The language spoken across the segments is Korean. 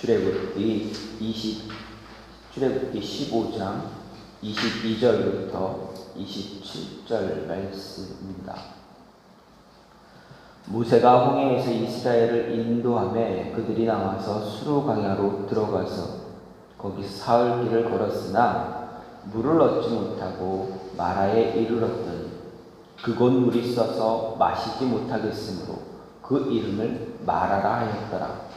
출애굽기 15장 22절부터 27절 말씀입니다. 모세가 홍해에서 이스라엘을 인도하며 그들이 나와서 수르 광야로 들어가서 거기서 사흘 길을 걸었으나 물을 얻지 못하고 마라에 이르렀더니 그곳 물이 써서 마시지 못하겠으므로 그 이름을 마라라 하였더라.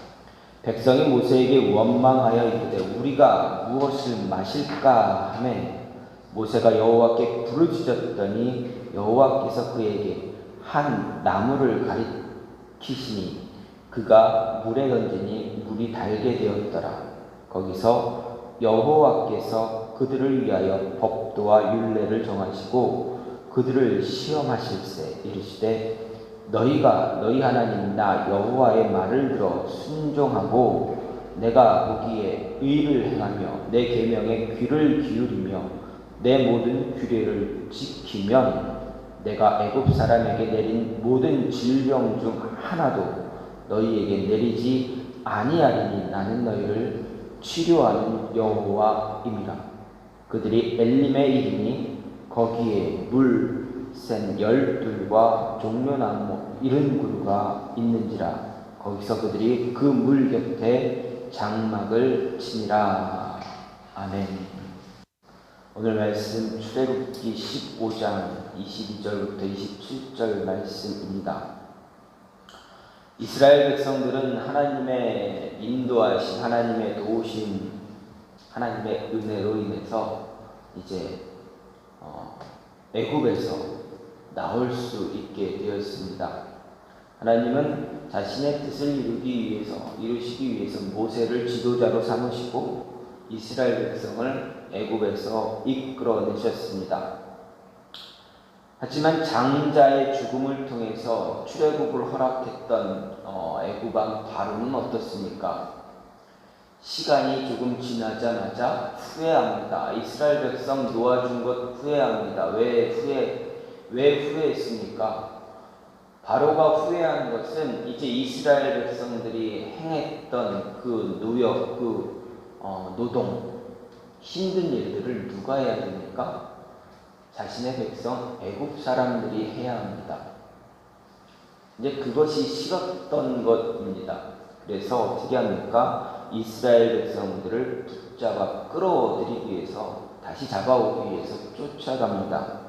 백성이 모세에게 원망하여 이르되 우리가 무엇을 마실까 하매 모세가 여호와께 부르짖었더니 여호와께서 그에게 한 나무를 가리키시니 그가 물에 던지니 물이 달게 되었더라. 거기서 여호와께서 그들을 위하여 법도와 율례를 정하시고 그들을 시험하실세 이르시되 너희가 너희 하나님 나 여호와의 말을 들어 순종하고 내가 보기에 의를 행하며 내 계명에 귀를 기울이며 내 모든 규례를 지키면 내가 애굽 사람에게 내린 모든 질병 중 하나도 너희에게 내리지 아니하리니 나는 너희를 치료하는 여호와임이라. 그들이 엘림에 이르니 거기에 물 센 열둘과 종려나무 70그루가 있는지라. 거기서 그들이 그 물 곁에 장막을 치니라. 아멘. 오늘 말씀 출애굽기 15장 22절부터 27절 말씀입니다. 이스라엘 백성들은 하나님의 인도하신 하나님의 도우심 하나님의 은혜로 인해서 이제 애굽에서 나올 수 있게 되었습니다. 하나님은 자신의 뜻을 이루시기 위해서 모세를 지도자로 삼으시고 이스라엘 백성을 애굽에서 이끌어내셨습니다. 하지만 장자의 죽음을 통해서 출애굽을 허락했던 애굽 왕 바로는 어떻습니까? 시간이 조금 지나자마자 후회합니다. 이스라엘 백성 놓아준 것 후회합니다. 왜 후회했습니까? 바로가 후회한 것은 이제 이스라엘 백성들이 행했던 그 노역, 노동, 힘든 일들을 누가 해야 됩니까? 자신의 백성 애굽 사람들이 해야 합니다. 이제 그것이 싫었던 것입니다. 그래서 어떻게 합니까? 이스라엘 백성들을 붙잡아 끌어들이기 위해서 다시 잡아오기 위해서 쫓아갑니다.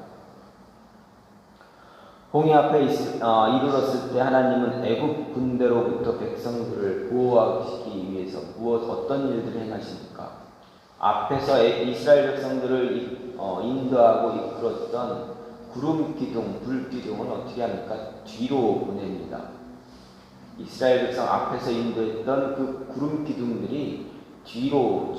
홍해 앞에 이르렀을 때 하나님은 애굽 군대로부터 백성들을 보호하기 위해서 어떤 일들을 행하십니까? 앞에서 이스라엘 백성들을 인도하고 이끌었던 구름 기둥, 불 기둥은 어떻게 합니까? 뒤로 보냅니다. 이스라엘 백성 앞에서 인도했던 그 구름 기둥들이 뒤로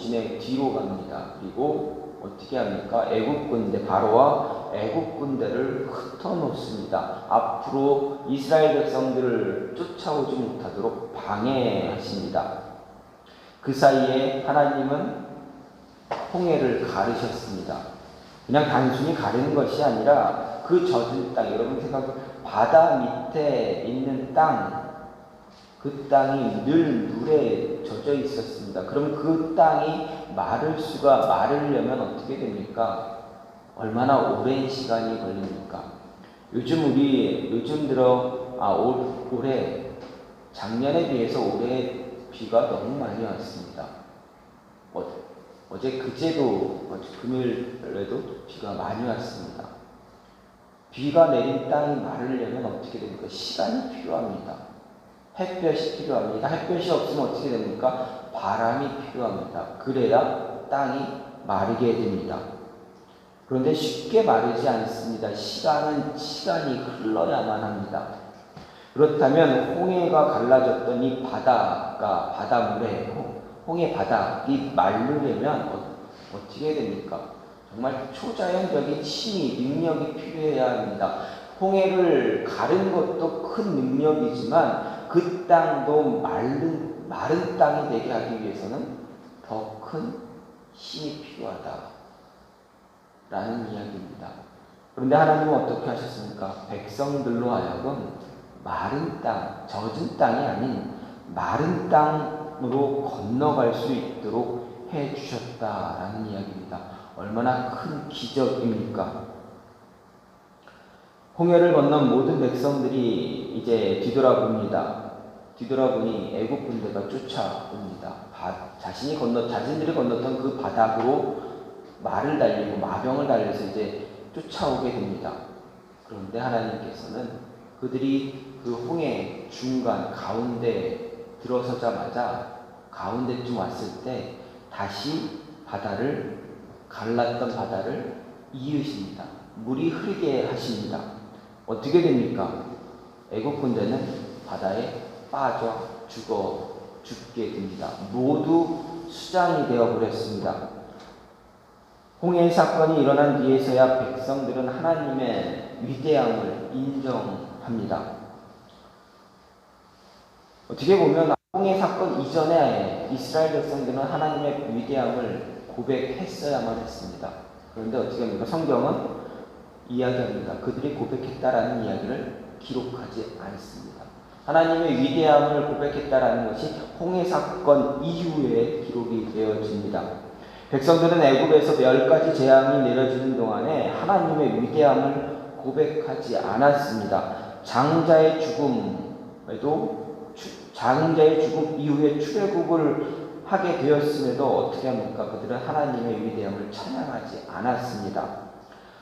갑니다. 그리고 어떻게 합니까? 애굽 군대 바로와 애굽 군대를 흩어놓습니다. 앞으로 이스라엘 백성들을 쫓아오지 못하도록 방해하십니다. 그 사이에 하나님은 홍해를 가르셨습니다. 그냥 단순히 가르는 것이 아니라 그 젖은 땅, 여러분 생각해 바다 밑에 있는 땅, 그 땅이 늘 물에 젖어 있었습니다. 그럼 그 땅이 마르려면 어떻게 됩니까? 얼마나 오랜 시간이 걸립니까? 작년에 비해서 올해 비가 너무 많이 왔습니다. 금요일에도 비가 많이 왔습니다. 비가 내린 땅이 마르려면 어떻게 됩니까? 시간이 필요합니다. 햇볕이 필요합니다. 햇볕이 없으면 어떻게 됩니까? 바람이 필요합니다. 그래야 땅이 마르게 됩니다. 그런데 쉽게 마르지 않습니다. 시간이 흘러야만 합니다. 그렇다면 홍해가 갈라졌던 이 바다물에 홍해 바닥이 마르려면 어떻게 됩니까? 정말 초자연적인 힘이, 능력이 필요해야 합니다. 홍해를 가른 것도 큰 능력이지만 그 땅도 마른 땅이 되게 하기 위해서는 더 큰 힘이 필요하다라는 이야기입니다. 그런데 하나님은 어떻게 하셨습니까? 백성들로 하여금 마른 땅, 젖은 땅이 아닌 마른 땅 땅으로 건너갈 수 있도록 해 주셨다라는 이야기입니다. 얼마나 큰 기적입니까? 홍해를 건넌 모든 백성들이 이제 뒤돌아봅니다. 뒤돌아보니 애국 군대가 쫓아옵니다. 자신들이 건넜던 그 바닥으로 말을 달리고 마병을 달려서 이제 쫓아오게 됩니다. 그런데 하나님께서는 그들이 그 홍해 중간 가운데 들어서자마자 가운데쯤 왔을 때 다시 갈랐던 바다를 이으십니다. 물이 흐르게 하십니다. 어떻게 됩니까? 애국 군대는 바다에 빠져 죽게 됩니다. 모두 수장이 되어버렸습니다. 홍해 사건이 일어난 뒤에서야 백성들은 하나님의 위대함을 인정합니다. 어떻게 보면 홍해 사건 이전에 이스라엘 백성들은 하나님의 위대함을 고백했어야만 했습니다. 그런데 어떻게 합니까? 성경은 이야기합니다. 그들이 고백했다라는 이야기를 기록하지 않습니다. 하나님의 위대함을 고백했다라는 것이 홍해 사건 이후에 기록이 되어집니다. 백성들은 애굽에서 10가지 재앙이 내려지는 동안에 하나님의 위대함을 고백하지 않았습니다. 장자의 죽음 이후에 출애굽을 하게 되었음에도 어떻게 합니까? 그들은 하나님의 위대함을 찬양하지 않았습니다.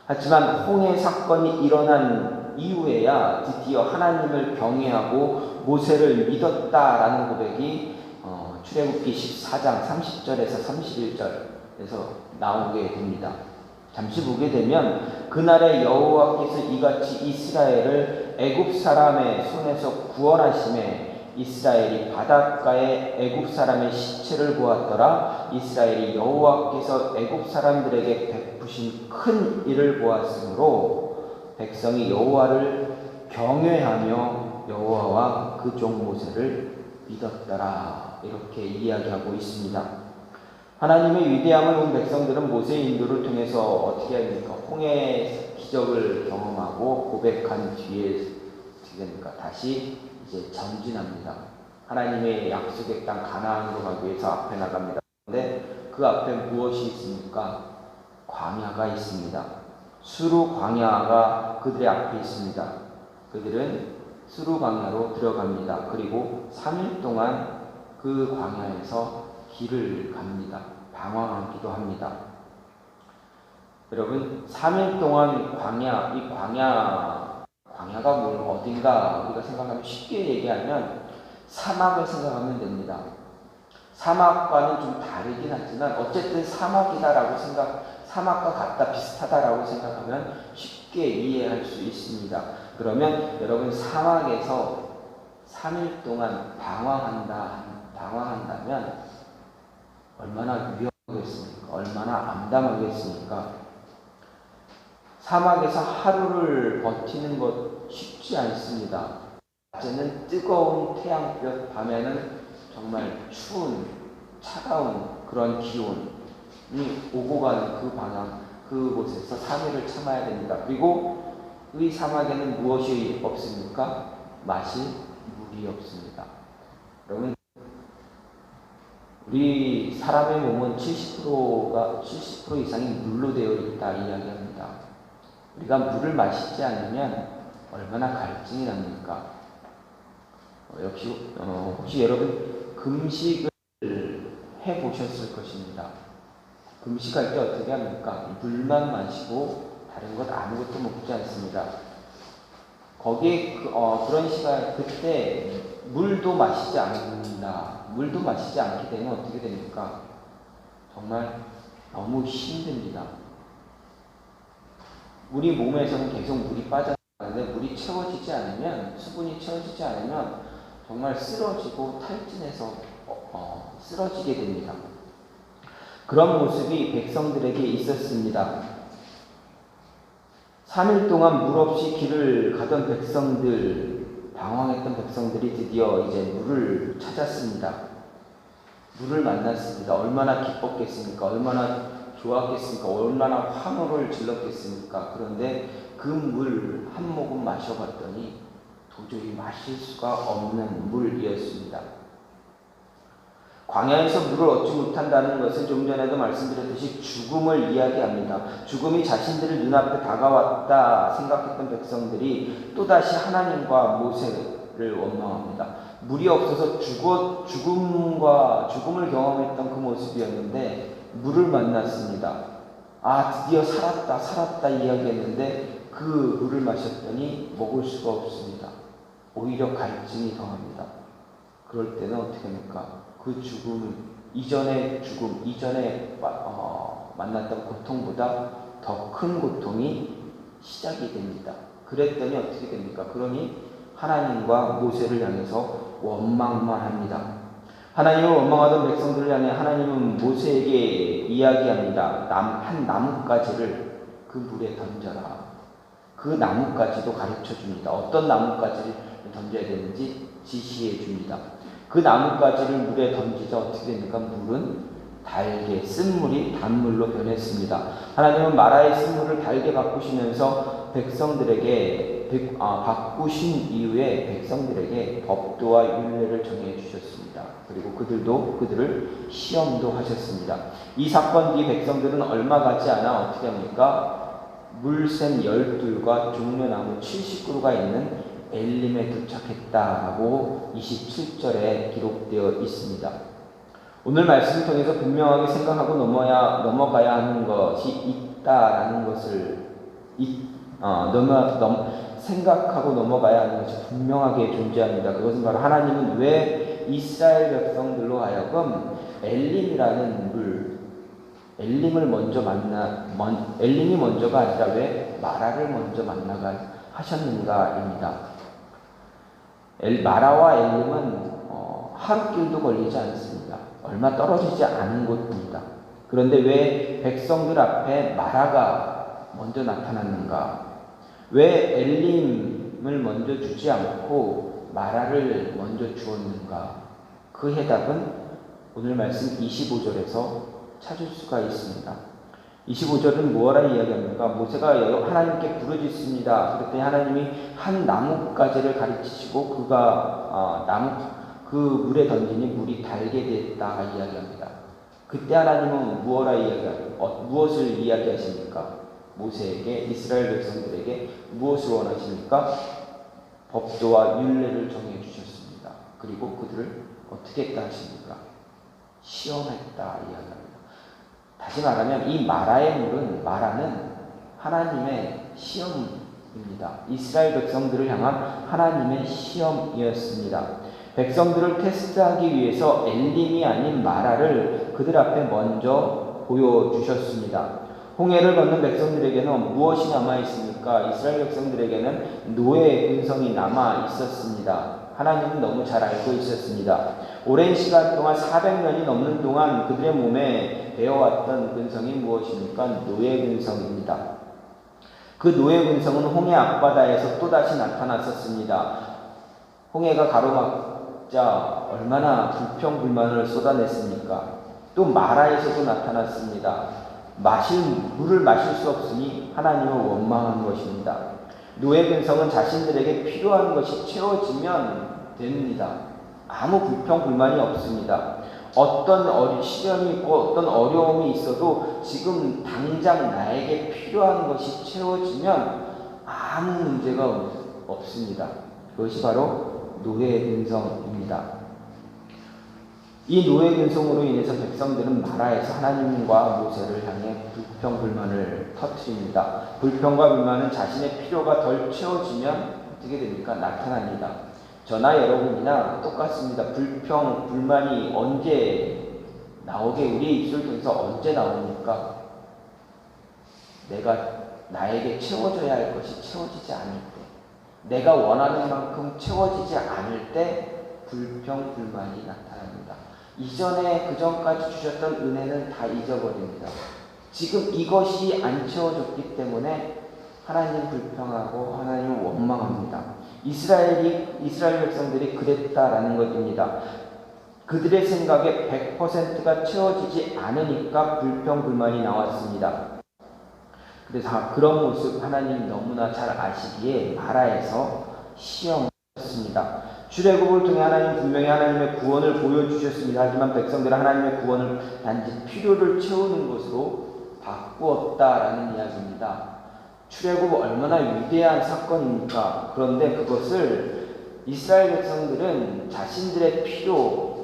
하지만 홍해 사건이 일어난 이후에야 드디어 하나님을 경외하고 모세를 믿었다라는 고백이 출애굽기 14장 30절에서 31절에서 나오게 됩니다. 잠시 보게 되면 그날에 여호와께서 이같이 이스라엘을 애굽 사람의 손에서 구원하심에 이스라엘이 바닷가에 애굽 사람의 시체를 보았더라. 이스라엘이 여호와께서 애굽 사람들에게 베푸신 큰 일을 보았으므로 백성이 여호와를 경외하며 여호와와 그 종 모세를 믿었더라. 이렇게 이야기하고 있습니다. 하나님의 위대함을 본 백성들은 모세의 인도를 통해서 어떻게 합니까? 홍해의 기적을 경험하고 고백한 뒤에 어떻게 됩니까? 다시 이제 전진합니다. 하나님의 약속의 땅 가나안으로 가기 위해서 앞에 나갑니다. 그런데 그 앞에 무엇이 있습니까? 광야가 있습니다. 수루 광야가 그들의 앞에 있습니다. 그들은 수루 광야로 들어갑니다. 그리고 3일 동안 그 광야에서 길을 갑니다. 방황하기도 합니다. 여러분, 3일 동안 광야가 어딘가 우리가 생각하면 쉽게 얘기하면 사막을 생각하면 됩니다. 사막과는 좀 다르긴 하지만 어쨌든 사막과 같다 비슷하다라고 생각하면 쉽게 이해할 수 있습니다. 그러면 여러분 사막에서 3일 동안 방황한다면 얼마나 위험하겠습니까? 얼마나 암담하겠습니까? 사막에서 하루를 버티는 것 쉽지 않습니다. 낮에는 뜨거운 태양볕, 밤에는 정말 추운, 차가운 그런 기온이 오고 가는 그 방향, 그곳에서 3일을 참아야 됩니다. 그리고 이 사막에는 무엇이 없습니까? 마실 물이 없습니다. 여러분, 우리 사람의 몸은 70% 이상이 물로 되어 있다 이야기합니다. 우리가 물을 마시지 않으면 얼마나 갈증이 납니까? 혹시 여러분 금식을 해보셨을 것입니다. 금식할 때 어떻게 합니까? 물만 마시고 다른 것 아무것도 먹지 않습니다. 거기에 그런 시간 그때 물도 마시지 않는다. 물도 마시지 않게 되면 어떻게 됩니까? 정말 너무 힘듭니다. 우리 몸에서는 계속 물이 빠져나가는데 물이 채워지지 않으면, 수분이 채워지지 않으면 정말 쓰러지고 탈진해서 쓰러지게 됩니다. 그런 모습이 백성들에게 있었습니다. 3일 동안 물 없이 길을 가던 방황했던 백성들이 드디어 이제 물을 찾았습니다. 물을 만났습니다. 얼마나 기뻤겠습니까? 얼마나 좋았겠습니까? 얼마나 환호를 질렀겠습니까? 그런데 그 물 한 모금 마셔봤더니 도저히 마실 수가 없는 물이었습니다. 광야에서 물을 얻지 못한다는 것은 좀 전에도 말씀드렸듯이 죽음을 이야기합니다. 죽음이 자신들의 눈앞에 다가왔다 생각했던 백성들이 또다시 하나님과 모세를 원망합니다. 물이 없어서 죽음을 경험했던 그 모습이었는데 물을 만났습니다. 드디어 살았다 이야기했는데 그 물을 마셨더니 먹을 수가 없습니다. 오히려 갈증이 더합니다. 그럴 때는 어떻게 합니까? 그 이전에 만났던 고통보다 더 큰 고통이 시작이 됩니다. 그랬더니 어떻게 됩니까? 그러니 하나님과 모세를 향해서 원망만 합니다. 하나님을 원망하던 백성들을 향해 하나님은 모세에게 이야기합니다. 한 나뭇가지를 그 물에 던져라. 그 나뭇가지도 가르쳐 줍니다. 어떤 나뭇가지를 던져야 되는지 지시해 줍니다. 그 나뭇가지를 물에 던지자 어떻게 됩니까? 물은 달게, 쓴물이 단물로 변했습니다. 하나님은 마라의 쓴물을 달게 바꾸시면서 바꾸신 이후에 백성들에게 법도와 율례를 정해 주셨습니다. 그리고 그들을 시험도 하셨습니다. 이 사건 뒤 백성들은 얼마 가지 않아 어떻게 합니까? 물샘 12과 종려나무 70그루가 있는 엘림에 도착했다라고 27절에 기록되어 있습니다. 오늘 말씀을 통해서 분명하게 생각하고 넘어가야 하는 것이 있다라는 것을 생각하고 넘어가야 하는 것이 분명하게 존재합니다. 그것은 바로 하나님은 왜 이스라엘 백성들로 하여금 엘림이 먼저가 아니라 왜 마라를 먼저 만나가 하셨는가입니다. 마라와 엘림은 하루길도 걸리지 않습니다. 얼마 떨어지지 않은 곳입니다. 그런데 왜 백성들 앞에 마라가 먼저 나타났는가? 왜 엘림을 먼저 주지 않고 마라를 먼저 주었는가? 그 해답은 오늘 말씀 25절에서 찾을 수가 있습니다. 25절은 무엇라 이야기합니까? 모세가 하나님께 부르짖습니다. 그랬더니 하나님이 한 나뭇가지를 가르치시고 그 물에 던지니 물이 달게 됐다 이야기합니다. 그때 하나님은 무엇을 이야기하십니까? 모세에게, 이스라엘 백성들에게 무엇을 원하십니까? 법도와 율례를 정해 주셨습니다. 그리고 그들을 어떻게 했다 하십니까? 시험했다 이야기합니다. 다시 말하면 이 마라는 하나님의 시험입니다. 이스라엘 백성들을 향한 하나님의 시험이었습니다. 백성들을 테스트하기 위해서 엘림이 아닌 마라를 그들 앞에 먼저 보여주셨습니다. 홍해를 건넌 백성들에게는 무엇이 남아있습니까? 이스라엘 백성들에게는 노예의 근성이 남아있었습니다. 하나님은 너무 잘 알고 있었습니다. 오랜 시간 동안 400년이 넘는 동안 그들의 몸에 배어왔던 근성이 무엇입니까? 노예 근성입니다. 그 노예 근성은 홍해 앞바다에서 또다시 나타났었습니다. 홍해가 가로막자 얼마나 불평불만을 쏟아냈습니까? 또 마라에서도 나타났습니다. 물을 마실 수 없으니 하나님을 원망한 것입니다. 노예 근성은 자신들에게 필요한 것이 채워지면 됩니다. 아무 불평불만이 없습니다. 어떤 시련이 있고 어떤 어려움이 있어도 지금 당장 나에게 필요한 것이 채워지면 아무 문제가 없습니다. 그것이 바로 노예 근성입니다. 이 노예 근성으로 인해서 백성들은 마라에서 하나님과 모세를 향해 불평불만을 터뜨립니다. 불평과 불만은 자신의 필요가 덜 채워지면 어떻게 됩니까? 나타납니다. 저나 여러분이나 똑같습니다. 불평, 불만이 언제 나오게 우리의 입술 통해서 언제 나옵니까? 나에게 채워져야 할 것이 채워지지 않을 때, 내가 원하는 만큼 채워지지 않을 때 불평, 불만이 나타납니다. 그전까지 주셨던 은혜는 다 잊어버립니다. 지금 이것이 안 채워졌기 때문에 하나님 불평하고 하나님을 원망합니다. 이스라엘 백성들이 그랬다라는 것입니다. 그들의 생각에 100%가 채워지지 않으니까 불평, 불만이 나왔습니다. 그래서 그런 모습 하나님 너무나 잘 아시기에 마라에서 시험하셨습니다. 출애굽을 통해 하나님 분명히 하나님의 구원을 보여주셨습니다. 하지만 백성들은 하나님의 구원을 단지 필요를 채우는 것으로 바꾸었다라는 이야기입니다. 출애굽 얼마나 위대한 사건입니까? 그런데 그것을 이스라엘 백성들은 자신들의 필요한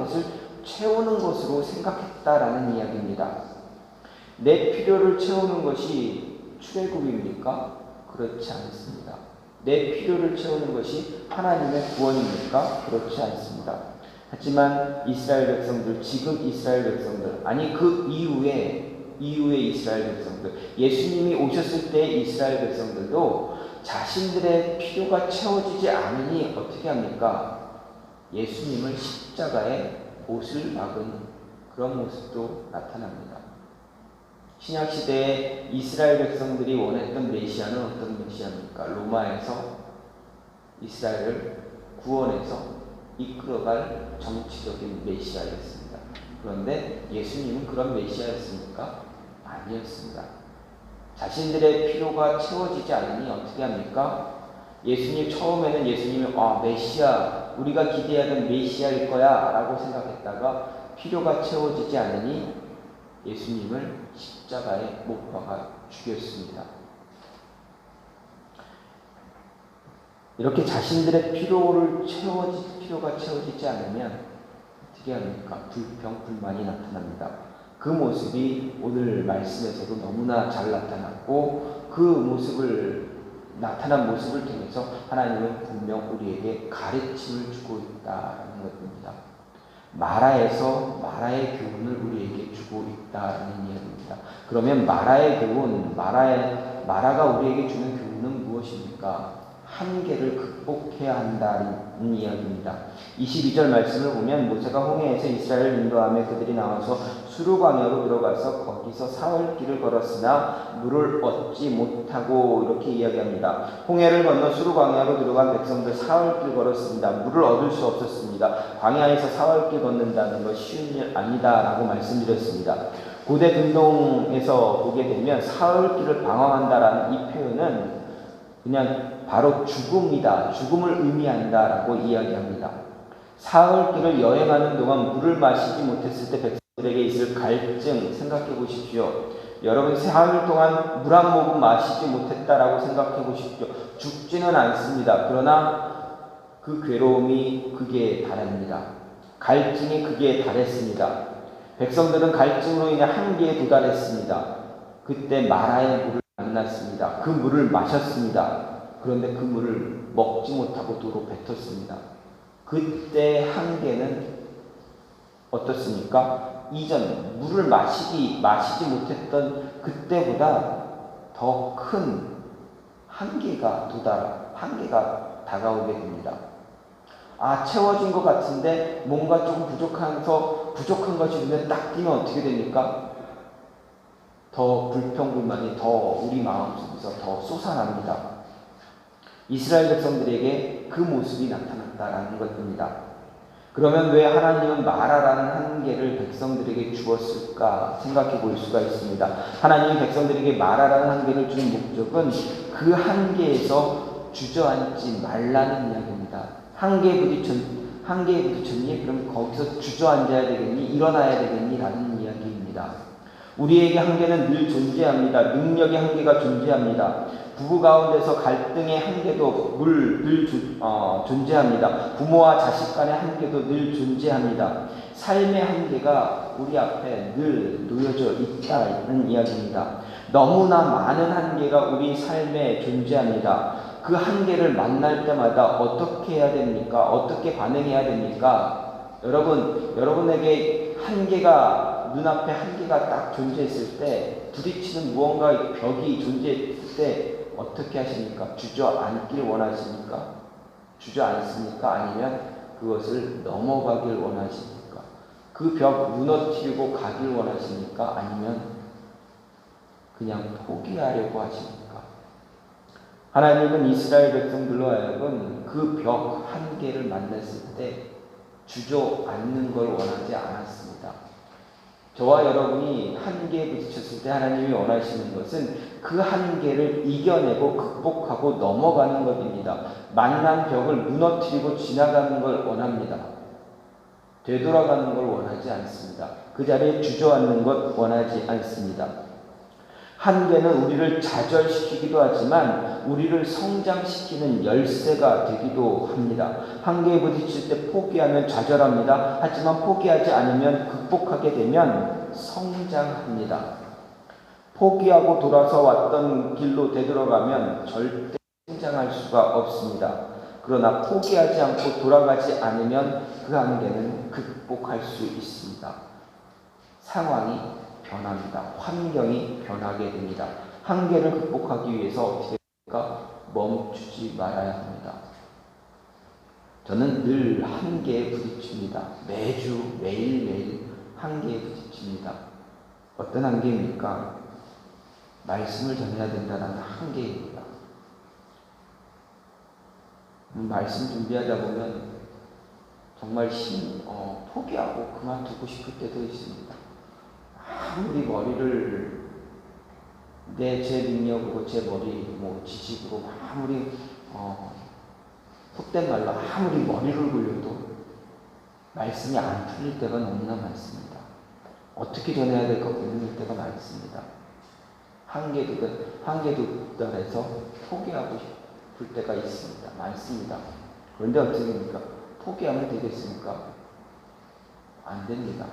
것을 채우는 것으로 생각했다라는 이야기입니다. 내 필요를 채우는 것이 출애굽입니까? 그렇지 않습니다. 내 필요를 채우는 것이 하나님의 구원입니까? 그렇지 않습니다. 하지만 이스라엘 백성들, 지금 이스라엘 백성들, 아니 그 이후에 이스라엘 백성들, 예수님이 오셨을 때 이스라엘 백성들도 자신들의 필요가 채워지지 않으니 어떻게 합니까? 예수님을 십자가에 못을 박은 그런 모습도 나타납니다. 신약시대에 이스라엘 백성들이 원했던 메시아는 어떤 메시아입니까? 로마에서 이스라엘을 구원해서 이끌어갈 정치적인 메시아였습니다. 그런데 예수님은 그런 메시아였습니까? 아니었습니다. 자신들의 필요가 채워지지 않으니 어떻게 합니까? 처음에는 예수님이 메시아, 우리가 기대하던 메시아일 거야 라고 생각했다가 필요가 채워지지 않으니 예수님을 십자가에 못 박아 죽였습니다. 이렇게 자신들의 필요가 채워지지 않으면 어떻게 합니까? 불평, 불만이 나타납니다. 그 모습이 오늘 말씀에서도 너무나 잘 나타났고 나타난 모습을 통해서 하나님은 분명 우리에게 가르침을 주고 있다는 것입니다. 마라에서 마라의 교훈을 우리에게 주고 있다는 이야기입니다. 그러면 마라의 교훈, 마라가 우리에게 주는 교훈은 무엇입니까? 한계를 극복해야 한다는 이야기입니다. 22절 말씀을 보면 모세가 홍해에서 이스라엘을 인도하며 그들이 나와서 수르광야로 들어가서 거기서 사흘길을 걸었으나 물을 얻지 못하고 이렇게 이야기합니다. 홍해를 건너 수르광야로 들어간 백성들 사흘길 걸었습니다. 물을 얻을 수 없었습니다. 광야에서 사흘길 걷는다는 것 쉬운 일 아니다라고 말씀드렸습니다. 고대 근동에서 보게 되면 사흘길을 방황한다라는 이 표현은 그냥 바로 죽음이다, 죽음을 의미한다라고 이야기합니다. 사흘길을 여행하는 동안 물을 마시지 못했을 때 백성들에게 있을 갈증 생각해 보십시오. 여러분 사흘 동안 물 한 모금 마시지 못했다라고 생각해 보십시오. 죽지는 않습니다. 그러나 그 괴로움이 극에 달합니다. 갈증이 극에 달했습니다. 백성들은 갈증으로 인해 한계에 도달했습니다. 그때 마라의 물을 만났습니다. 그 물을 마셨습니다. 그런데 그 물을 먹지 못하고 도로 뱉었습니다. 그때 한계는 어떻습니까? 이전 물을 마시지 못했던 그때보다 더 큰 한계가 다가오게 됩니다. 채워진 것 같은데 뭔가 조금 부족한 것이 눈에 딱 띄면 어떻게 됩니까? 더 불평불만이 더 우리 마음속에서 더 솟아납니다. 이스라엘 백성들에게 그 모습이 나타났다라는 것입니다. 그러면 왜 하나님은 마라라는 한계를 백성들에게 주었을까 생각해 볼 수가 있습니다. 하나님이 백성들에게 마라라는 한계를 준 목적은 그 한계에서 주저앉지 말라는 이야기입니다. 한계에 부딪혔니? 그럼 거기서 주저앉아야 되겠니? 일어나야 되겠니? 라는 이야기입니다. 우리에게 한계는 늘 존재합니다. 능력의 한계가 존재합니다. 부부 가운데서 갈등의 한계도 늘 존재합니다. 부모와 자식 간의 한계도 늘 존재합니다. 삶의 한계가 우리 앞에 늘 놓여져 있다는 이야기입니다. 너무나 많은 한계가 우리 삶에 존재합니다. 그 한계를 만날 때마다 어떻게 해야 됩니까? 어떻게 반응해야 됩니까? 여러분에게 눈앞에 한계가 딱 존재했을 때, 부딪히는 무언가 벽이 존재했을 때 어떻게 하십니까? 주저앉길 원하십니까? 주저앉습니까? 아니면 그것을 넘어가길 원하십니까? 그 벽 무너뜨리고 가길 원하십니까? 아니면 그냥 포기하려고 하십니까? 하나님은 이스라엘 백성들로 하여금 그 벽 한계를 만났을 때 주저앉는 걸 원하지 않았습니다. 저와 여러분이 한계에 부딪혔을 때 하나님이 원하시는 것은 그 한계를 이겨내고 극복하고 넘어가는 것입니다. 만난 벽을 무너뜨리고 지나가는 걸 원합니다. 되돌아가는 걸 원하지 않습니다. 그 자리에 주저앉는 것 원하지 않습니다. 한계는 우리를 좌절시키기도 하지만 우리를 성장시키는 열쇠가 되기도 합니다. 한계에 부딪힐 때 포기하면 좌절합니다. 하지만 포기하지 않으면 극복하게 되면 성장합니다. 포기하고 돌아서 왔던 길로 되돌아가면 절대 성장할 수가 없습니다. 그러나 포기하지 않고 돌아가지 않으면 그 한계는 극복할 수 있습니다. 상황이 변합니다. 환경이 변하게 됩니다. 한계를 극복하기 위해서 어떻게 될까? 멈추지 말아야 합니다. 저는 늘 한계에 부딪힙니다. 매주 매일매일 한계에 부딪힙니다. 어떤 한계입니까? 말씀을 전해야 된다는 한계입니다. 말씀 준비하다 보면 정말 포기하고 그만두고 싶을 때도 있습니다. 아무리 머리를 제 능력으로 제 머리 지식으로 아무리 속된 말로 아무리 머리를 굴려도 말씀이 안 풀릴 때가 너무나 많습니다. 어떻게 전해야 될까 고민할 때가 많습니다. 한계도 달해서 포기하고 싶을 때가 있습니다. 많습니다. 그런데 어떻게 됩니까? 포기하면 되겠습니까? 안 됩니다.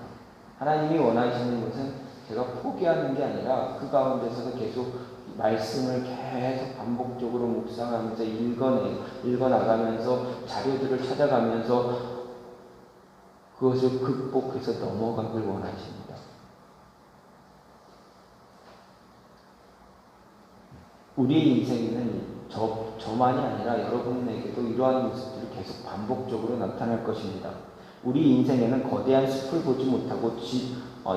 하나님이 원하시는 것은 제가 포기하는 게 아니라 그 가운데서도 계속 말씀을 계속 반복적으로 묵상하면서 읽어나가면서 자료들을 찾아가면서 그것을 극복해서 넘어가길 원하십니다. 우리 인생에는 저만이 아니라 여러분에게도 이러한 모습들이 계속 반복적으로 나타날 것입니다. 우리 인생에는 거대한 숲을 보지 못하고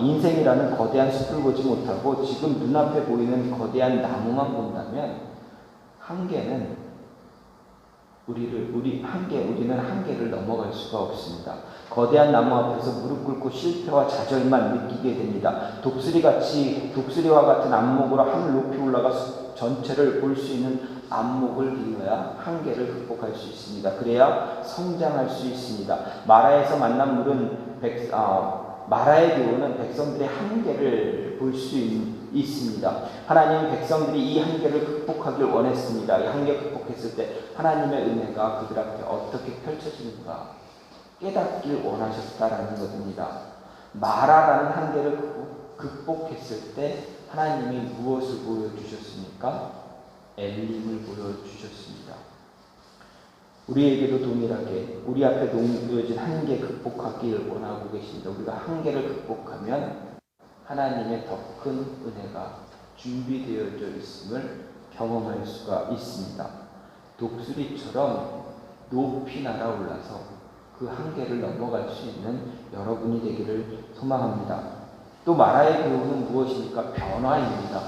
인생이라는 거대한 숲을 보지 못하고 지금 눈앞에 보이는 거대한 나무만 본다면 우리는 한계를 넘어갈 수가 없습니다. 거대한 나무 앞에서 무릎 꿇고 실패와 좌절만 느끼게 됩니다. 독수리와 같은 안목으로 하늘 높이 올라가 전체를 볼 수 있는 안목을 길러야 한계를 극복할 수 있습니다. 그래야 성장할 수 있습니다. 마라에서 만난 물은 마라의 교훈은 백성들의 한계를 볼 수 있습니다. 하나님은 백성들이 이 한계를 극복하길 원했습니다. 이 한계 극복했을 때 하나님의 은혜가 그들 앞에 어떻게 펼쳐지는가 깨닫길 원하셨다라는 것입니다. 마라라는 한계를 극복했을 때 하나님이 무엇을 보여주셨습니까? 엘림을 보여주셨습니다. 우리에게도 동일하게 우리 앞에 놓여진 한계 극복하기를 원하고 계십니다. 우리가 한계를 극복하면 하나님의 더 큰 은혜가 준비되어져 있음을 경험할 수가 있습니다. 독수리처럼 높이 날아올라서 그 한계를 넘어갈 수 있는 여러분이 되기를 소망합니다. 또 마라의 교훈은 무엇입니까? 변화입니다.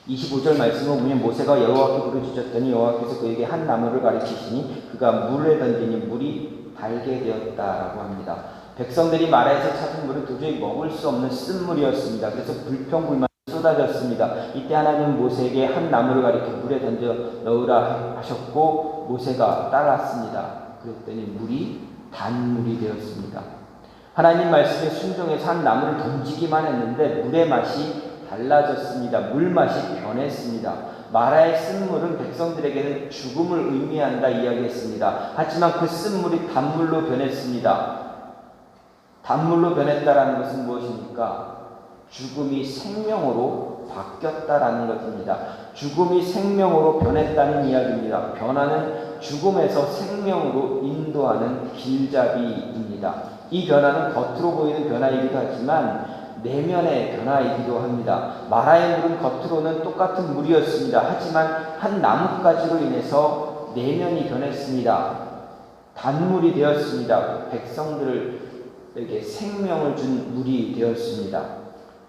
25절 말씀을 보면 모세가 여호와께 부르짖었더니 여호와께서 그에게 한 나무를 가리키시니 그가 물에 던지니 물이 달게 되었다라고 합니다. 백성들이 마라에서 찾은 물은 도저히 먹을 수 없는 쓴물이었습니다. 그래서 불평불만이 쏟아졌습니다. 이때 하나님은 모세에게 한 나무를 가리켜 물에 던져 넣으라 하셨고 모세가 따랐습니다. 그랬더니 물이 단물이 되었습니다. 하나님 말씀에 순종해서 한 나무를 던지기만 했는데 물의 맛이 달라졌습니다. 물맛이 변했습니다. 마라의 쓴물은 백성들에게는 죽음을 의미한다 이야기했습니다. 하지만 그 쓴물이 단물로 변했습니다. 단물로 변했다라는 것은 무엇입니까? 죽음이 생명으로 바뀌었다라는 것입니다. 죽음이 생명으로 변했다는 이야기입니다. 변화는 죽음에서 생명으로 인도하는 길잡이입니다. 이 변화는 겉으로 보이는 변화이기도 하지만 내면의 변화이기도 합니다. 마라의 물은 겉으로는 똑같은 물이었습니다. 하지만 한 나뭇가지로 인해서 내면이 변했습니다. 단물이 되었습니다. 백성들에게 생명을 준 물이 되었습니다.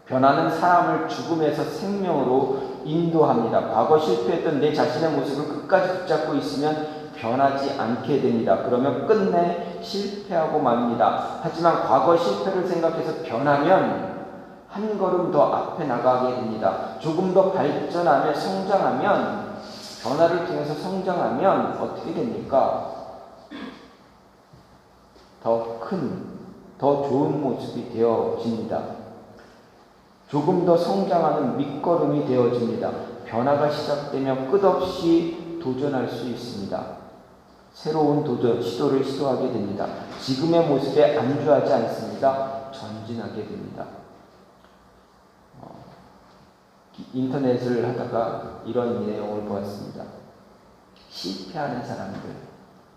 변화는 사람을 죽음에서 생명으로 인도합니다. 과거 실패했던 내 자신의 모습을 끝까지 붙잡고 있으면 변하지 않게 됩니다. 그러면 끝내 실패하고 맙니다. 하지만 과거 실패를 생각해서 변하면 한 걸음 더 앞에 나가게 됩니다. 조금 더 발전하며 성장하면, 변화를 통해서 성장하면 어떻게 됩니까? 더 큰, 더 좋은 모습이 되어집니다. 조금 더 성장하는 밑거름이 되어집니다. 변화가 시작되면 끝없이 도전할 수 있습니다. 새로운 도전, 시도를 시도하게 됩니다. 지금의 모습에 안주하지 않습니다. 전진하게 됩니다. 인터넷을 하다가 이런 내용을 보았습니다. 실패하는 사람들,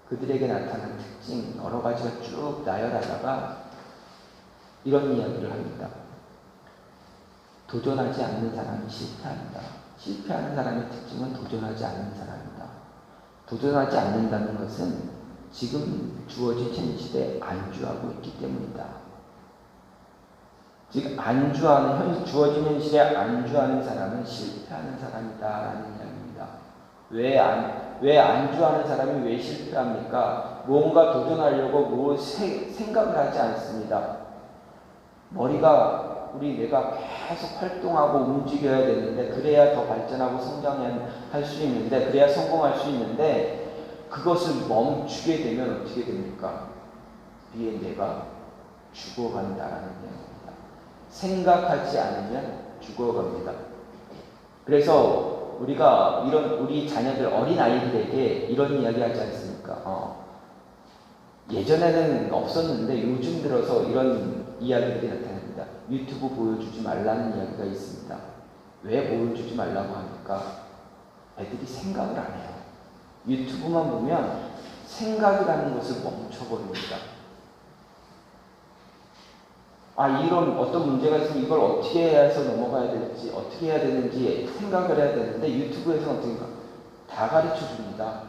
그들에게 나타나는 특징 여러 가지가 쭉 나열하다가 이런 이야기를 합니다. 도전하지 않는 사람이 실패한다. 실패하는 사람의 특징은 도전하지 않는 사람이다. 도전하지 않는다는 것은 지금 주어진 현실에 안주하고 있기 때문이다. 즉 주어진 현실에 안주하는 사람은 실패하는 사람이다라는 이야기입니다. 왜 안주하는 사람이 왜 실패합니까? 무언가 도전하려고 생각을 하지 않습니다. 내가 계속 활동하고 움직여야 되는데, 그래야 더 발전하고 성장할 수 있는데, 그래야 성공할 수 있는데, 그것을 멈추게 되면 어떻게 됩니까? 뒤에 내가 죽어간다라는 얘기입니다. 생각하지 않으면 죽어갑니다. 그래서 우리 자녀들, 어린 아이들에게 이런 이야기 하지 않습니까? 예전에는 없었는데 요즘 들어서 이런 이야기들이 나타납니다. 유튜브 보여주지 말라는 이야기가 있습니다. 왜 보여주지 말라고 합니까? 애들이 생각을 안 해요. 유튜브만 보면 생각이라는 것을 멈춰버립니다. 이런 어떤 문제가 있으면 이걸 어떻게 해서 넘어가야 될지, 어떻게 해야 되는지 생각을 해야 되는데, 유튜브에서 어떻게 다 가르쳐 줍니다.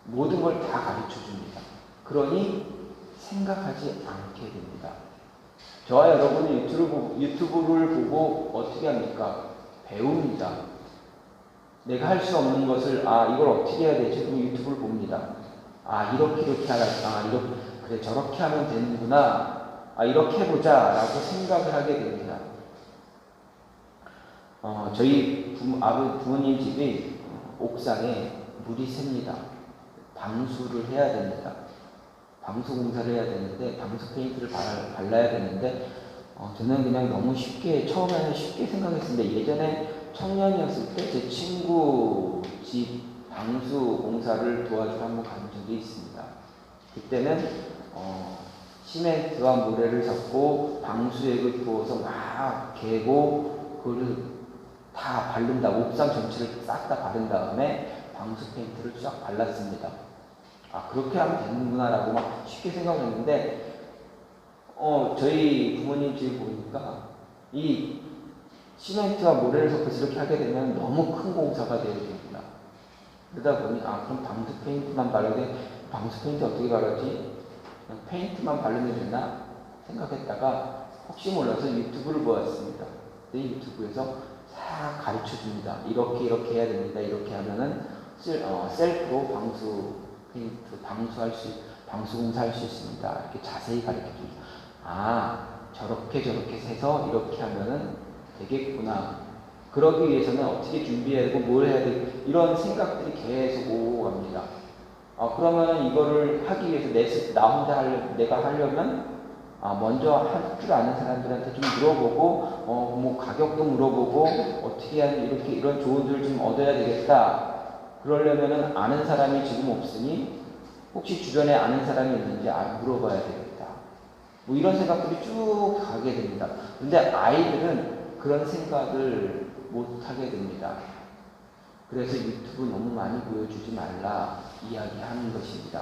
모든 걸 다 가르쳐 줍니다. 그러니 생각하지 않게 됩니다. 저와 여러분은 유튜브를 보고 어떻게 합니까? 배웁니다. 내가 할 수 없는 것을, 이걸 어떻게 해야 되지? 그럼 유튜브를 봅니다. 이렇게 하라. 그래, 저렇게 하면 되는구나. 이렇게 해보자. 라고 생각을 하게 됩니다. 저희 부모님 집이 옥상에 물이 샙니다. 방수를 해야 됩니다. 방수 공사를 해야 되는데, 방수 페인트를 발라야 되는데, 저는 그냥 처음에는 쉽게 생각했습니다. 예전에 청년이었을 때 제 친구 집 방수 공사를 도와주러 한번 간 적이 있습니다. 그때는 시멘트와 모래를 섞고 방수액을 부어서 막 개고 그거를 다 바른다. 옥상 전체를 싹 다 바른 다음에 방수 페인트를 쫙 발랐습니다. 그렇게 하면 되는구나라고 막 쉽게 생각했는데, 저희 부모님 집을 보니까 이 시멘트와 모래를 섞어서 이렇게 하게 되면 너무 큰 공사가 되어야 됩니다. 그러다 보니, 그럼 방수 페인트만 바르되, 방수 페인트 어떻게 바르지? 그냥 페인트만 바르면 되나? 생각했다가 혹시 몰라서 유튜브를 보았습니다. 유튜브에서 싹 가르쳐 줍니다. 이렇게 해야 됩니다. 이렇게 하면은 셀프로 방수 페인트, 방수 공사할 수 있습니다. 이렇게 자세히 가르쳐 줍니다. 저렇게 해서 이렇게 하면은 되겠구나. 그러기 위해서는 어떻게 준비해야 되고 뭘 해야 되고 이런 생각들이 계속 오고 갑니다. 그러면 이거를 하기 위해서 내가 하려면 먼저 할 줄 아는 사람들한테 좀 물어보고 가격도 물어보고 어떻게 하면 이런 조언들을 좀 얻어야 되겠다. 그러려면은 아는 사람이 지금 없으니 혹시 주변에 아는 사람이 있는지 물어봐야 되겠다. 이런 생각들이 쭉 가게 됩니다. 근데 아이들은 그런 생각을 못 하게 됩니다. 그래서 유튜브 너무 많이 보여주지 말라 이야기하는 것입니다.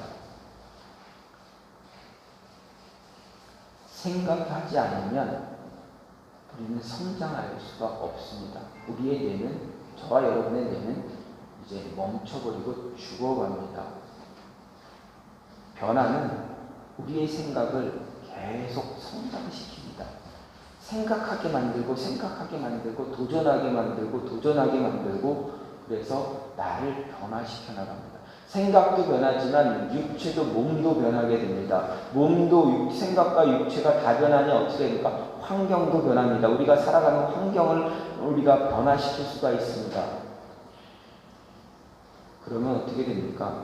생각하지 않으면 우리는 성장할 수가 없습니다. 우리의 뇌는, 저와 여러분의 뇌는 이제 멈춰버리고 죽어갑니다. 변화는 우리의 생각을 계속 성장시킵니다. 생각하게 만들고 도전하게 만들고 그래서 나를 변화시켜 나갑니다. 생각도 변하지만 육체도 몸도 변하게 됩니다. 몸도 생각과 육체가 다 변하니 어떻게 됩니까? 환경도 변합니다. 우리가 살아가는 환경을 우리가 변화시킬 수가 있습니다. 그러면 어떻게 됩니까?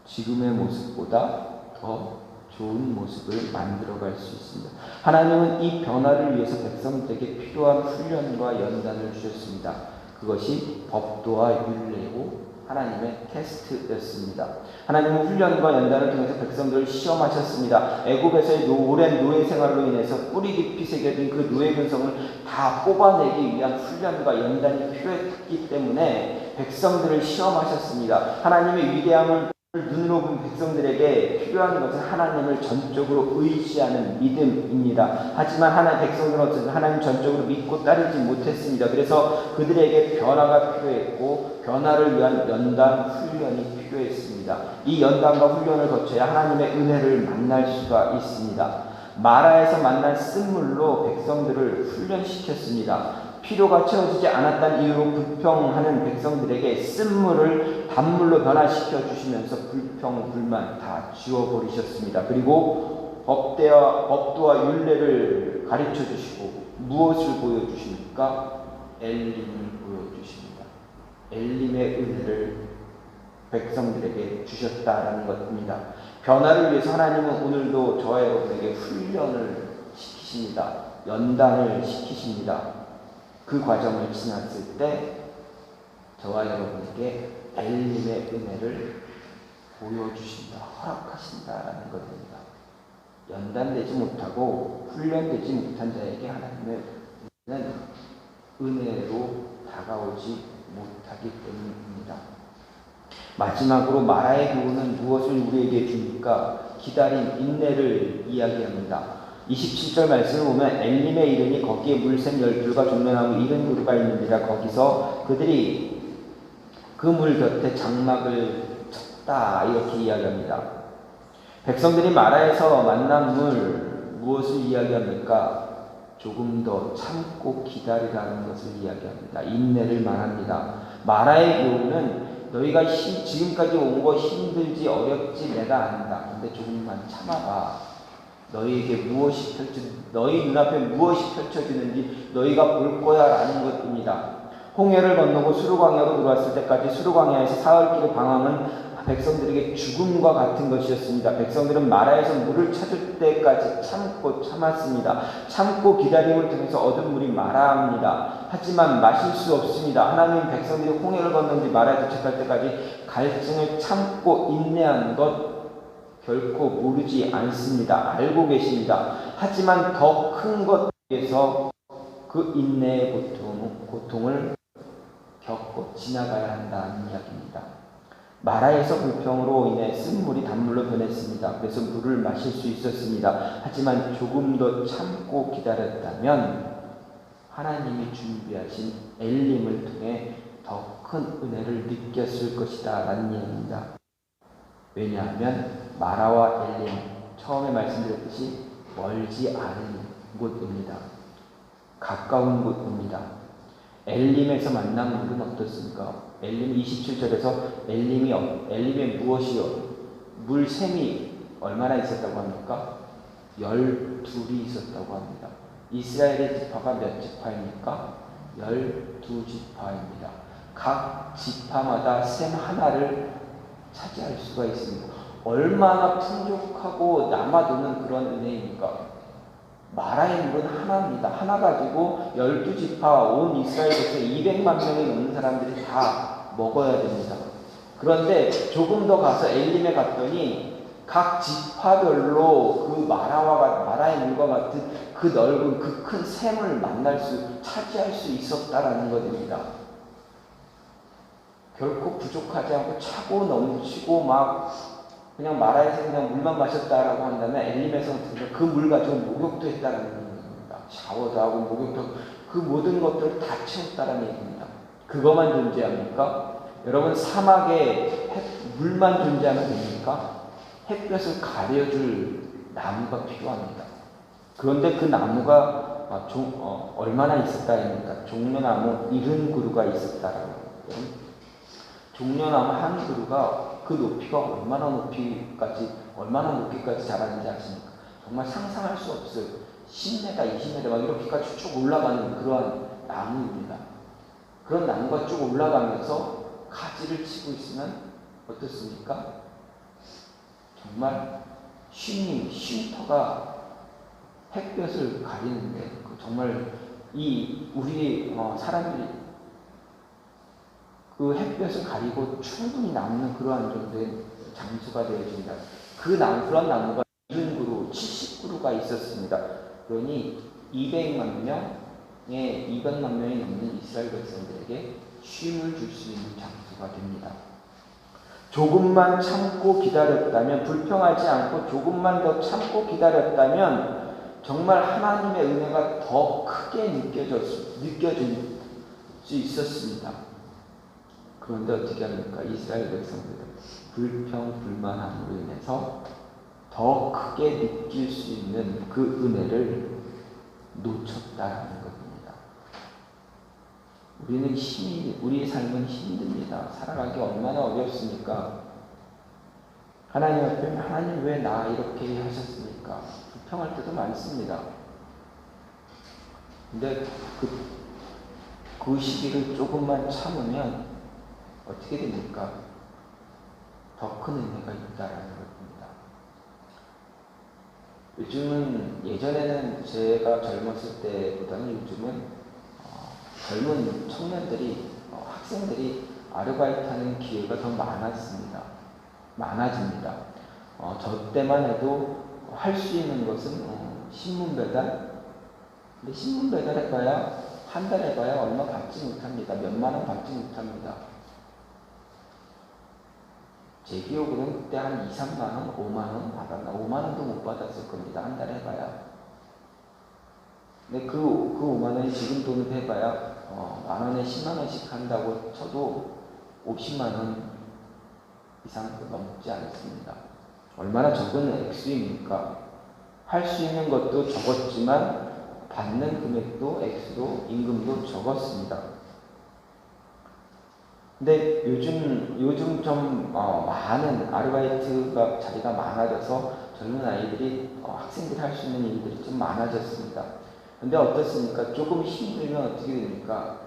지금의 모습보다 더 좋은 모습을 만들어갈 수 있습니다. 하나님은 이 변화를 위해서 백성들에게 필요한 훈련과 연단을 주셨습니다. 그것이 법도와 율례고 하나님의 테스트였습니다. 하나님은 훈련과 연단을 통해서 백성들을 시험하셨습니다. 애굽에서의 오랜 노예 생활로 인해서 뿌리 깊이 새겨진 그 노예 근성을 다 뽑아내기 위한 훈련과 연단이 필요했기 때문에 백성들을 시험하셨습니다. 하나님의 위대함을 눈으로 본 백성들에게 필요한 것은 하나님을 전적으로 의지하는 믿음입니다. 하지만 백성들은 하나님 전적으로 믿고 따르지 못했습니다. 그래서 그들에게 변화가 필요했고 변화를 위한 연단, 훈련이 필요했습니다. 이 연단과 훈련을 거쳐야 하나님의 은혜를 만날 수가 있습니다. 마라에서 만난 쓴물로 백성들을 훈련시켰습니다. 피로가 채워지지 않았다는 이유로 불평하는 백성들에게 쓴물을 단물로 변화시켜 주시면서 불평, 불만 다 지워버리셨습니다. 그리고 법도와 율례를 가르쳐 주시고 무엇을 보여주십니까? 엘림을 보여주십니다. 엘림의 은혜를 백성들에게 주셨다라는 것입니다. 변화를 위해서 하나님은 오늘도 저와 여러분에게 훈련을 시키십니다. 연단을 시키십니다. 그 과정을 지났을 때 저와 여러분에게 엘림의 은혜를 보여주신다, 허락하신다라는 것입니다. 연단되지 못하고 훈련되지 못한 자에게 하나님의 은혜는 은혜로 다가오지 못하기 때문입니다. 마지막으로 마라의 교훈은 무엇을 우리에게 줍니까? 기다림, 인내를 이야기합니다. 27절 말씀을 보면 엘림에 이르니 거기에 물샘 12가 종려나무 70그루가 있느니라. 거기서 그들이 그 물 곁에 장막을 쳤다 이렇게 이야기합니다. 백성들이 마라에서 만난 물 무엇을 이야기합니까? 조금 더 참고 기다리라는 것을 이야기합니다. 인내를 말합니다. 마라의 교훈은 너희가 지금까지 온 거 힘들지 어렵지 내가 안다. 근데 조금만 참아봐. 너희에게 너희 눈앞에 무엇이 펼쳐지는지 너희가 볼 거야 라는 것입니다. 홍해를 건너고 수르광야로 들어왔을 때까지 수르광야에서 사흘길의 방황은 백성들에게 죽음과 같은 것이었습니다. 백성들은 마라에서 물을 찾을 때까지 참았습니다. 참고 기다림을 통해서 얻은 물이 마라입니다. 하지만 마실 수 없습니다. 하나님 백성들이 홍해를 건넌 뒤 마라에 도착할 때까지 갈증을 참고 인내한 것 결코 모르지 않습니다. 알고 계십니다. 하지만 더 큰 것 위해서 그 인내의 고통을 겪고 지나가야 한다는 이야기입니다. 마라에서 불평으로 인해 쓴물이 단물로 변했습니다. 그래서 물을 마실 수 있었습니다. 하지만 조금 더 참고 기다렸다면 하나님이 준비하신 엘림을 통해 더 큰 은혜를 느꼈을 것이다 라는 이야기입니다. 왜냐하면 마라와 엘림, 처음에 말씀드렸듯이 멀지 않은 곳입니다. 가까운 곳입니다. 엘림에서 만난 물은 어떻습니까? 엘림 27절에서 엘림에 무엇이요? 물샘이 얼마나 있었다고 합니까? 12이 있었다고 합니다. 이스라엘의 지파가 몇 지파입니까? 12지파입니다. 각 지파마다 샘 하나를 차지할 수가 있습니다. 얼마나 풍족하고 남아도는 그런 은혜입니까? 마라의 물은 하나입니다. 하나 가지고 12지파 온 이스라엘에서 200만 명이 넘는 사람들이 다 먹어야 됩니다. 그런데 조금 더 가서 엘림에 갔더니 각 지파별로 그 마라의 물과 같은 그 넓은 그 큰 샘을 차지할 수 있었다라는 것입니다. 결코 부족하지 않고 차고 넘치고 막 그냥 마라에서 그냥 물만 마셨다라고 한다면 엘림에서는 그 물 가지고 목욕도 했다라는 얘기입니다. 샤워도 하고 목욕도 하고 그 모든 것들을 다 채웠다라는 얘기입니다. 그것만 존재합니까? 여러분 사막에 물만 존재하면 됩니까? 햇볕을 가려줄 나무가 필요합니다. 그런데 그 나무가 얼마나 있었다 합니까? 종려나무 70그루가 있었다라고. 종려나무 한 그루가 그 높이가 얼마나 높이까지 자라는지 아십니까? 정말 상상할 수 없을 10m, 20m 막 이렇게까지 쭉 올라가는 그러한 나무입니다. 그런 나무가 쭉 올라가면서 가지를 치고 있으면 어떻습니까? 정말 쉼터가 햇볕을 가리는데 정말 우리 사람들이 그 햇볕을 가리고 충분히 남는 그러한 정도의 장수가 되어집니다. 그런 나무가 70그루, 70그루가 있었습니다. 그러니 200만 명이 넘는 이스라엘 백성들에게 쉼을 줄 수 있는 장수가 됩니다. 조금만 참고 기다렸다면, 불평하지 않고 조금만 더 참고 기다렸다면 정말 하나님의 은혜가 더 크게 느껴질 수 있었습니다. 그런데 어떻게 합니까? 이스라엘 백성들은 불평불만함으로 인해서 더 크게 느낄 수 있는 그 은혜를 놓쳤다는 겁니다. 우리 삶은 힘듭니다. 살아가기 얼마나 어렵습니까? 하나님 앞에 하나님 왜 나 이렇게 하셨습니까? 불평할 때도 많습니다. 근데 그 시기를 조금만 참으면 어떻게 됩니까? 더 큰 은혜가 있다라는 겁니다. 요즘은 예전에는 제가 젊었을 때보다는 요즘은 젊은 청년들이 학생들이 아르바이트하는 기회가 더 많아집니다. 저 때만 해도 할 수 있는 것은 신문 배달. 근데 신문 배달 해봐야 한 달 해봐야 얼마 받지 못합니다. 몇만 원 받지 못합니다. 제 기억으로는 그때 한 2, 3만 원, 5만 원 받았나? 5만 원도 못 받았을 겁니다. 한 달 해봐야. 근데 그 5만 원이 지금 돈으로 해봐야 만 원에 10만 원씩 한다고 쳐도 50만 원 이상은 넘지 않습니다. 얼마나 적은 액수입니까? 할 수 있는 것도 적었지만 받는 금액도 액수도 임금도 적었습니다. 근데 요즘 좀 많은 아르바이트가 자리가 많아져서 젊은 아이들이 학생들이 할 수 있는 일들이 좀 많아졌습니다. 근데 어떻습니까? 조금 힘들면 어떻게 됩니까?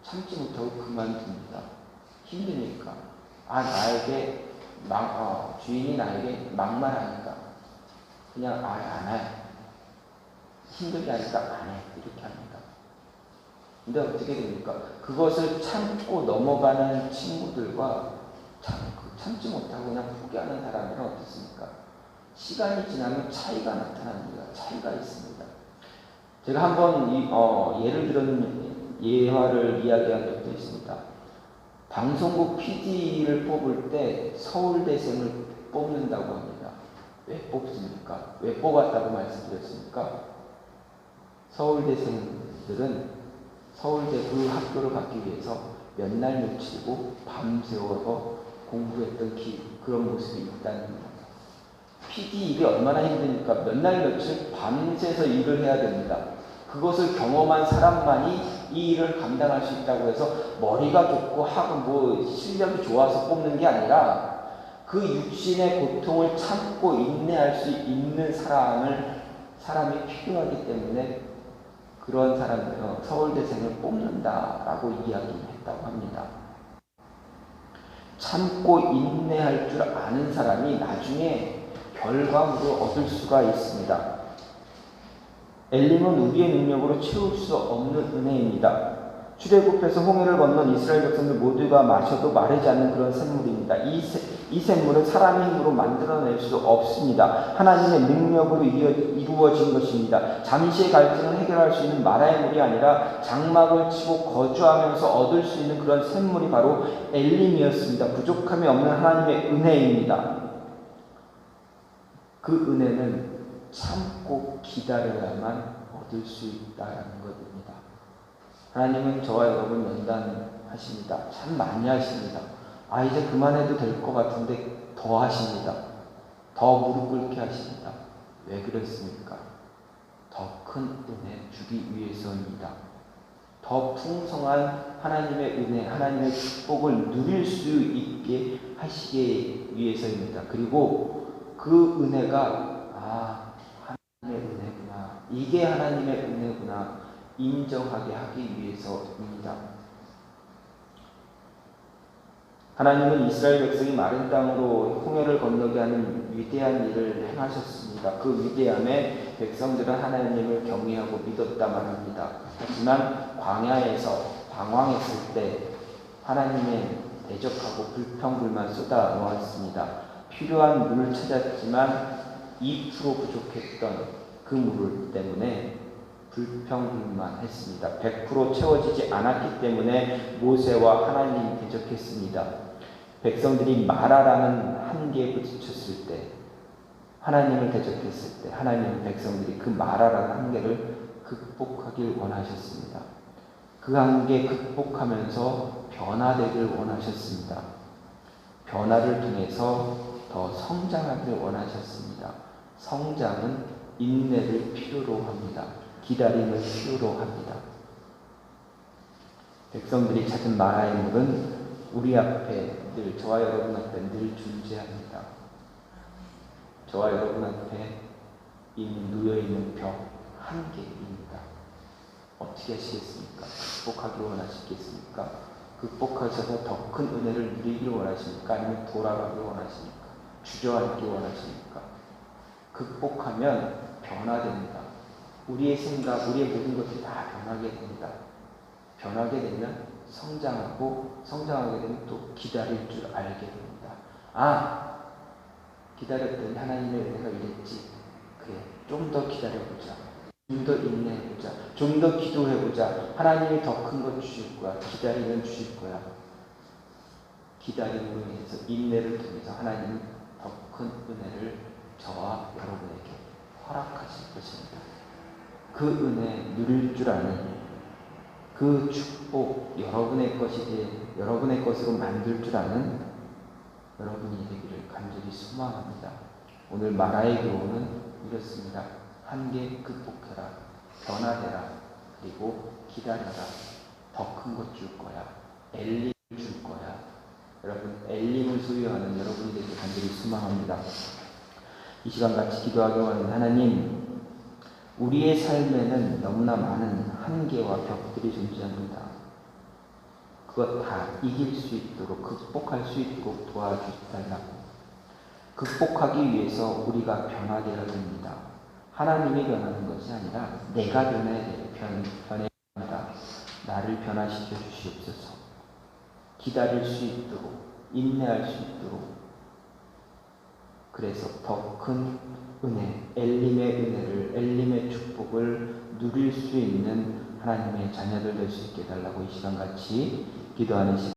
참지 못하고 그만둡니다. 힘드니까. 주인이 나에게 막말하니까 그냥 안 해. 힘들게 하니까 안 해. 이렇게 합니다. 근데 어떻게 됩니까? 그것을 참고 넘어가는 친구들과 참지 못하고 그냥 포기하는 사람들은 어떻습니까? 시간이 지나면 차이가 나타납니다. 차이가 있습니다. 제가 한번 예를 들은 예화를 이야기한 적도 있습니다. 방송국 PD를 뽑을 때 서울대생을 뽑는다고 합니다. 왜 뽑습니까? 왜 뽑았다고 말씀드렸습니까? 서울대생들은 서울대 그 학교를 가기 위해서 몇 날 며칠이고 밤새워서 공부했던 그런 모습이 있다는 겁니다. PD 일이 얼마나 힘드니까 몇 날 며칠 밤새서 일을 해야 됩니다. 그것을 경험한 사람만이 이 일을 감당할 수 있다고 해서 머리가 좋고 하고 실력이 좋아서 뽑는 게 아니라 그 육신의 고통을 참고 인내할 수 있는 사람이 필요하기 때문에 그런 서울대생을 뽑는다라고 이야기했다고 합니다. 참고 인내할 줄 아는 사람이 나중에 결과물을 얻을 수가 있습니다. 엘림은 우리의 능력으로 채울 수 없는 은혜입니다. 출애굽해서 홍해를 건넌 이스라엘 백성들 모두가 마셔도 마르지 않는 그런 샘물입니다. 이 샘물은 사람의 힘으로 만들어낼 수 없습니다. 하나님의 능력으로 이루어진 것입니다. 잠시의 갈증을 해결할 수 있는 마라의 물이 아니라 장막을 치고 거주하면서 얻을 수 있는 그런 샘물이 바로 엘림이었습니다. 부족함이 없는 하나님의 은혜입니다. 그 은혜는 참고 기다려야만 얻을 수 있다는 것입니다. 하나님은 저와 여러분 연단하십니다. 참 많이 하십니다. 이제 그만해도 될 것 같은데 더 하십니다. 더 무릎 꿇게 하십니다. 왜 그렇습니까? 더 큰 은혜 주기 위해서입니다. 더 풍성한 하나님의 은혜, 하나님의 축복을 누릴 수 있게 하시기 위해서입니다. 그리고 그 은혜가 하나님의 은혜구나, 이게 하나님의 은혜구나 인정하게 하기 위해서입니다. 하나님은 이스라엘 백성이 마른 땅으로 홍해를 건너게 하는 위대한 일을 행하셨습니다. 그 위대함에 백성들은 하나님을 경외하고 믿었다만 합니다. 하지만 광야에서 방황했을 때 하나님의 대적하고 불평불만 쏟아 놓았습니다. 필요한 물을 찾았지만 2% 부족했던 그 물 때문에 불평불만했습니다. 100% 채워지지 않았기 때문에 모세와 하나님이 대적했습니다. 백성들이 마라라는 한계에 부딪혔을 때, 하나님을 대적했을 때 하나님은 백성들이 그 마라라는 한계를 극복하길 원하셨습니다. 그 한계 극복하면서 변화되길 원하셨습니다. 변화를 통해서 더 성장하길 원하셨습니다. 성장은 인내를 필요로 합니다. 기다림을 필요로 합니다. 백성들이 찾은 마라의 물은 우리 앞에 늘, 저와 여러분 앞에 늘 존재합니다. 저와 여러분 앞에 이미 놓여있는 벽 한 개입니다. 어떻게 하시겠습니까? 극복하기 원하시겠습니까? 극복하셔서 더 큰 은혜를 누리기를 원하십니까? 아니면 돌아가기 원하십니까? 주저앉기 원하십니까? 극복하면 변화됩니다. 우리의 생각, 우리의 모든 것들이 다 변하게 됩니다. 변하게 되면 성장하게 되면 또 기다릴 줄 알게 됩니다. 기다렸더니 하나님의 은혜가 이랬지. 그래, 좀 더 기다려보자. 좀 더 인내해보자. 좀 더 기도해보자. 하나님이 더 큰 것 주실 거야. 기다리면 주실 거야. 기다림으로 인해서, 인내를 통해서 하나님은 더 큰 은혜를 저와 여러분에게 허락하실 것입니다. 그 은혜 누릴 줄 아는, 그 축복 여러분의 여러분의 것으로 만들 줄 아는 여러분이 되기를 간절히 소망합니다. 오늘 마라의 교훈은 이렇습니다. 한계 극복해라, 변화되라, 그리고 기다려라. 더 큰 것 줄 거야. 엘림을 줄 거야. 여러분, 엘림을 소유하는 여러분이 되기를 간절히 소망합니다. 이 시간 같이 기도하기 원하는 하나님, 우리의 삶에는 너무나 많은 한계와 벽들이 존재합니다. 그것 다 이길 수 있도록, 극복할 수 있도록 도와주달라고. 극복하기 위해서 우리가 변화되어야 됩니다. 하나님이 변하는 것이 아니라 내가 변해야 돼요. 변해야 합니다. 나를 변화시켜 주시옵소서. 기다릴 수 있도록, 인내할 수 있도록. 그래서 더 큰 은혜, 엘림의 은혜를, 엘림의 축복을 누릴 수 있는 하나님의 자녀들 될 수 있게 해달라고 이 시간 같이 기도하는 시간.